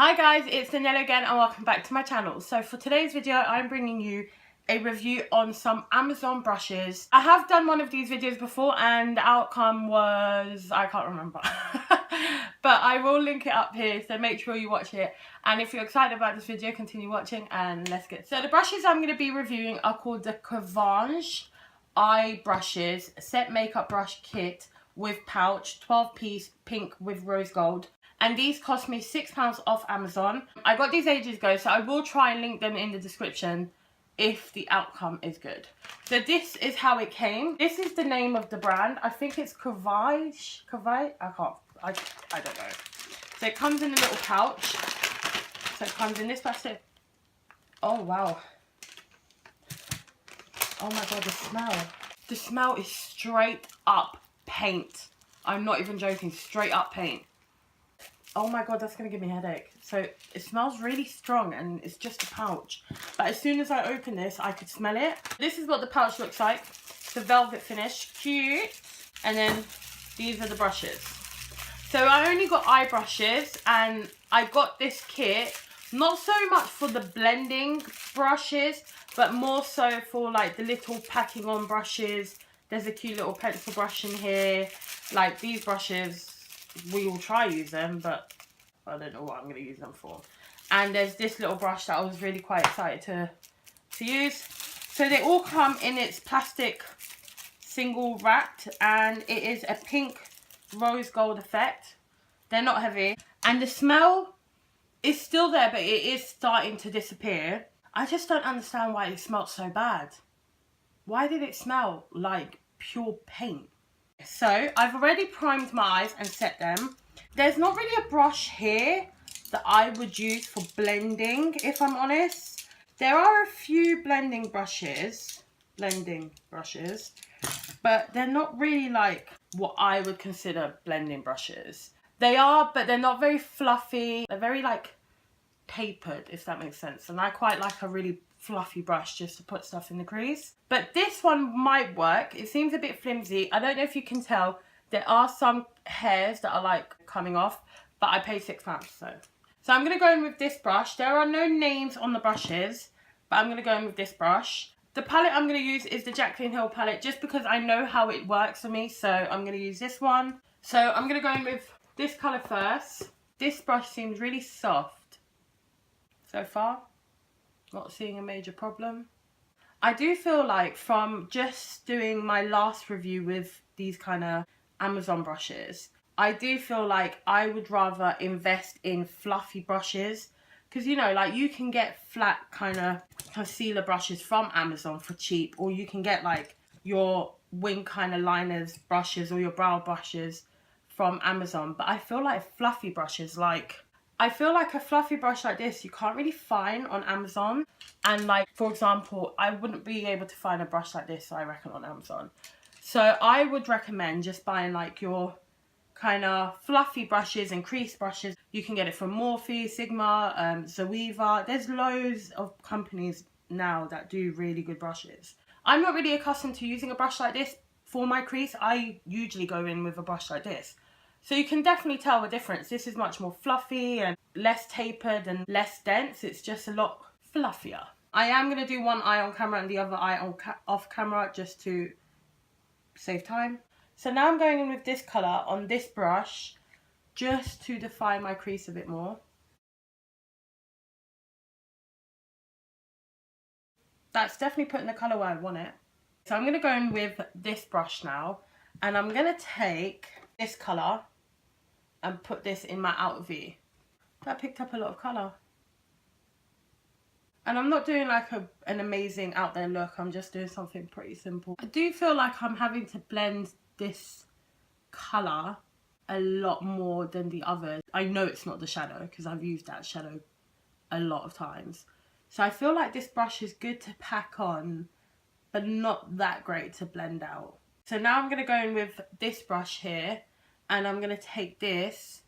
Hi guys, it's Daniela again and welcome back to my channel. So for today's video, I'm bringing you a review on some Amazon brushes. I have done one of these videos before and the outcome was, I can't remember. But I will link it up here, so make sure you watch it. And if you're excited about this video, continue watching and let's get started. So the brushes I'm going to be reviewing are called the Cavange Eye Brushes Set Makeup Brush Kit with pouch, 12-piece, pink with rose gold. And these cost me £6 off Amazon. I got these ages ago, so I will try and link them in the description if the outcome is good. So this is how it came. This is the name of the brand. I think it's Cavange. I don't know. So it comes in a little pouch. So it comes in this plastic. Oh wow. Oh my god, the smell. The smell is straight up paint. I'm not even joking, straight up paint. Oh my god, that's going to give me a headache. So it smells really strong and it's just a pouch. But as soon as I open this, I could smell it. This is what the pouch looks like. The velvet finish, cute. And then these are the brushes. So I only got eye brushes and I got this kit not so much for the blending brushes, but more so for like the little packing on brushes. There's a cute little pencil brush in here. Like these brushes, we will try use them, but I don't know what I'm going to use them for. And there's this little brush that I was really quite excited to use. So they all come in its plastic single wrapped, and it is a pink rose gold effect. They're not heavy, and the smell is still there, but it is starting to disappear. I just don't understand why it smelled so bad. Why did it smell like pure paint? So I've already primed my eyes and set them. There's not really a brush here that I would use for blending, if I'm honest. There are a few blending brushes, but they're not really like what I would consider blending brushes. They are, but they're not very fluffy. They're very like tapered, if that makes sense. And I quite like a really fluffy brush just to put stuff in the crease. But this one might work. It seems a bit flimsy. I don't know if you can tell. There are some hairs that are like coming off, but I paid £6, so I'm going to go in with this brush. There are no names on the brushes, but I'm going to go in with this brush. The palette I'm going to use is the Jaclyn Hill palette, just because I know how it works for me, so I'm going to use this one. So I'm going to go in with this colour first. This brush seems really soft so far. Not seeing a major problem. I do feel like from just doing my last review with these kind of Amazon brushes, I do feel like I would rather invest in fluffy brushes. Because, you know, like you can get flat kind of concealer brushes from Amazon for cheap. Or you can get like your wing kind of liners brushes or your brow brushes from Amazon. But I feel like fluffy brushes, I feel like a fluffy brush like this you can't really find on Amazon. And like, for example, I wouldn't be able to find a brush like this, I reckon, on Amazon. So I would recommend just buying like your kind of fluffy brushes and crease brushes. You can get it from Morphe, Sigma, Zoeva. There's loads of companies now that do really good brushes. I'm not really accustomed to using a brush like this for my crease. I usually go in with a brush like this. So you can definitely tell the difference. This is much more fluffy and less tapered and less dense. It's just a lot fluffier. I am going to do one eye on camera and the other eye on off camera just to save time. So now I'm going in with this colour on this brush just to define my crease a bit more. That's definitely putting the colour where I want it. So I'm going to go in with this brush now, and I'm going to take this colour and put this in my outer V. That picked up a lot of colour. And I'm not doing like an amazing out there look. I'm just doing something pretty simple. I do feel like I'm having to blend this colour a lot more than the others. I know it's not the shadow because I've used that shadow a lot of times. So I feel like this brush is good to pack on, but not that great to blend out. So now I'm going to go in with this brush here, and I'm going to take this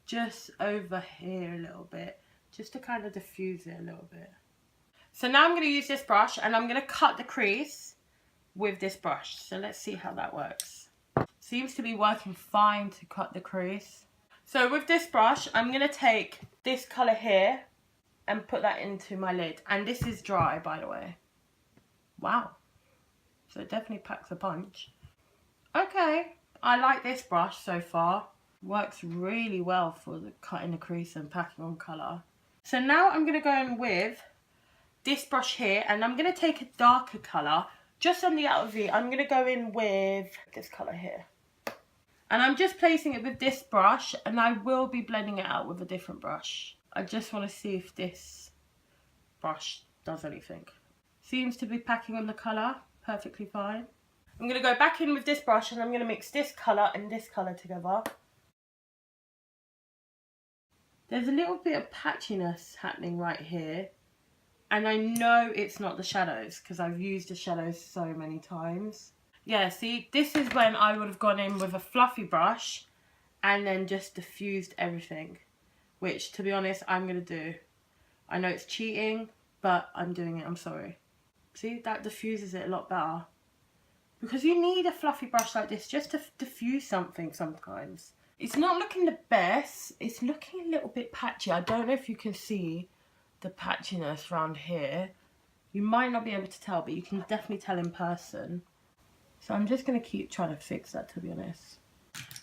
just over here a little bit, just to kind of diffuse it a little bit. So now I'm going to use this brush, and I'm going to cut the crease with this brush. So let's see how that works. Seems to be working fine to cut the crease. So with this brush, I'm going to take this colour here and put that into my lid. And this is dry, by the way. Wow. So it definitely packs a punch. Okay, I like this brush so far. Works really well for the cutting the crease and packing on colour. So now I'm going to go in with this brush here, and I'm going to take a darker colour. Just on the outer V, I'm going to go in with this colour here. And I'm just placing it with this brush, and I will be blending it out with a different brush. I just want to see if this brush does anything. Seems to be packing on the colour perfectly fine. I'm going to go back in with this brush, and I'm going to mix this colour and this colour together. There's a little bit of patchiness happening right here. And I know it's not the shadows because I've used the shadows so many times. Yeah, see, this is when I would have gone in with a fluffy brush and then just diffused everything. Which, to be honest, I'm going to do. I know it's cheating, but I'm doing it, I'm sorry. See, that diffuses it a lot better. Because you need a fluffy brush like this just to diffuse something sometimes. It's not looking the best. It's looking a little bit patchy. I don't know if you can see the patchiness around here. You might not be able to tell, but you can definitely tell in person. So I'm just going to keep trying to fix that, to be honest.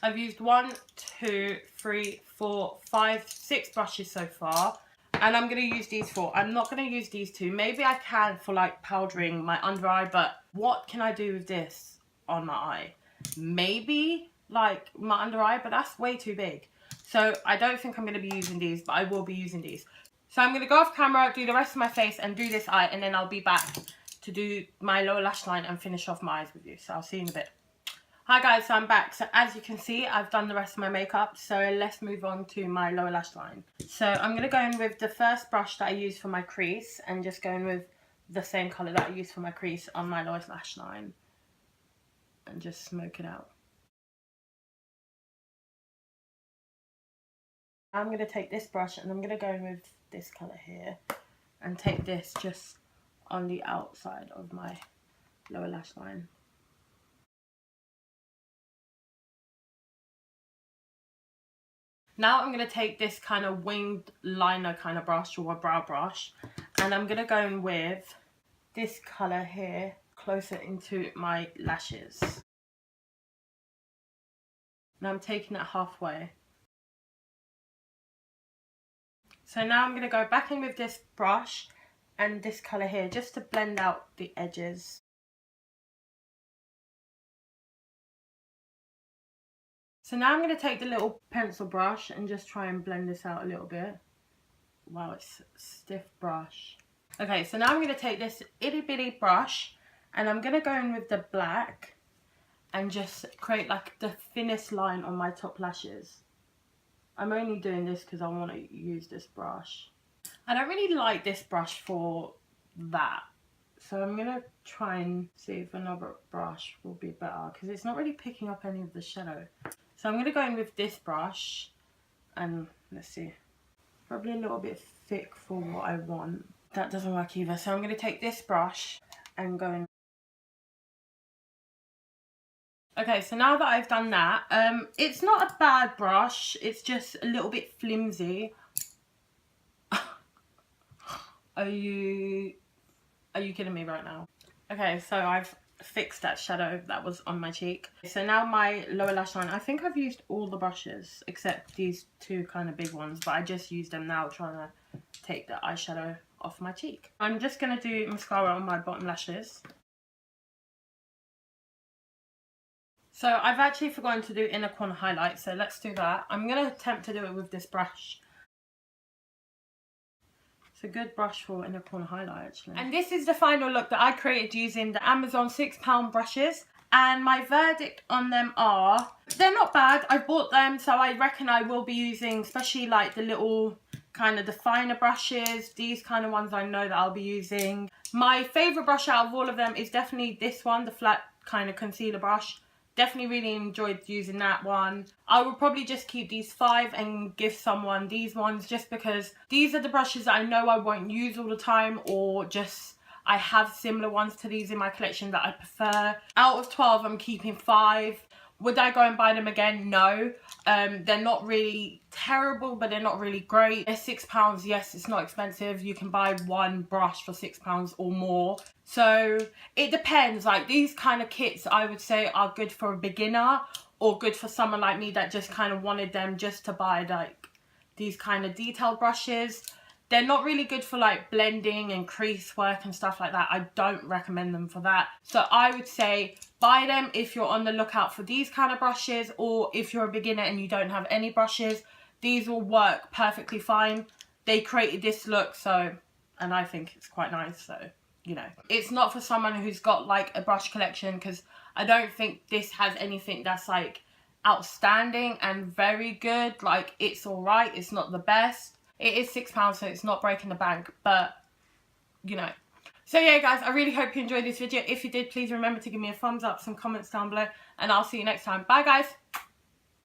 I've used 1, 2, 3, 4, 5, 6 brushes so far. And I'm going to use these 4. I'm not going to use these 2. Maybe I can for like powdering my under eye, but what can I do with this on my eye? Maybe like my under eye, but that's way too big. So I don't think I'm going to be using these, but I will be using these. So I'm going to go off camera, do the rest of my face and do this eye, and then I'll be back to do my lower lash line and finish off my eyes with you. So I'll see you in a bit. Hi guys, so I'm back. So as you can see, I've done the rest of my makeup. So let's move on to my lower lash line. So I'm going to go in with the first brush that I used for my crease and just go in with the same colour that I used for my crease on my lower lash line. And just smoke it out. I'm going to take this brush and I'm going to go in with this colour here and take this just on the outside of my lower lash line. Now I'm going to take this kind of winged liner kind of brush or a brow brush, and I'm going to go in with this colour here closer into my lashes. Now I'm taking it halfway. So now I'm going to go back in with this brush and this colour here just to blend out the edges. So now I'm going to take the little pencil brush and just try and blend this out a little bit. Wow, it's a stiff brush. Okay, so now I'm going to take this itty bitty brush and I'm going to go in with the black and just create like the thinnest line on my top lashes. I'm only doing this because I want to use this brush. I don't really like this brush for that. So I'm going to try and see if another brush will be better because it's not really picking up any of the shadow. So I'm going to go in with this brush and let's see. Probably a little bit thick for what I want. That doesn't work either. So I'm going to take this brush and go in. Okay, so now that I've done that, it's not a bad brush. It's just a little bit flimsy. Are you kidding me right now? Okay, so I've fixed that shadow that was on my cheek. So now my lower lash line, I think I've used all the brushes except these 2 kind of big ones, but I just used them now trying to take the eyeshadow off my cheek. I'm just going to do mascara on my bottom lashes. So I've actually forgotten to do inner corner highlight, so let's do that. I'm going to attempt to do it with this brush. It's a good brush for inner corner highlight actually. And this is the final look that I created using the Amazon £6 brushes. And my verdict on them are, they're not bad. I bought them, so I reckon I will be using, especially like the little kind of the finer brushes. These kind of ones I know that I'll be using. My favourite brush out of all of them is definitely this one, the flat kind of concealer brush. Definitely really enjoyed using that one. I will probably just keep these 5 and give someone these ones just because these are the brushes that I know I won't use all the time, or just I have similar ones to these in my collection that I prefer. Out of 12, I'm keeping 5. Would I go and buy them again? No. They're not really terrible, but they're not really great. They're £6. Yes, it's not expensive. You can buy one brush for £6 or more. So it depends. Like, these kind of kits, I would say, are good for a beginner or good for someone like me that just kind of wanted them just to buy like these kind of detailed brushes. They're not really good for like blending and crease work and stuff like that. I don't recommend them for that. So I would say buy them if you're on the lookout for these kind of brushes, or if you're a beginner and you don't have any brushes. These will work perfectly fine. They created this look, so, and I think it's quite nice, so, you know. It's not for someone who's got like a brush collection, because I don't think this has anything that's like outstanding and very good. Like, it's alright, it's not the best. It is £6, so it's not breaking the bank, but, you know. So yeah, guys, I really hope you enjoyed this video. If you did, please remember to give me a thumbs up, some comments down below, and I'll see you next time. Bye, guys.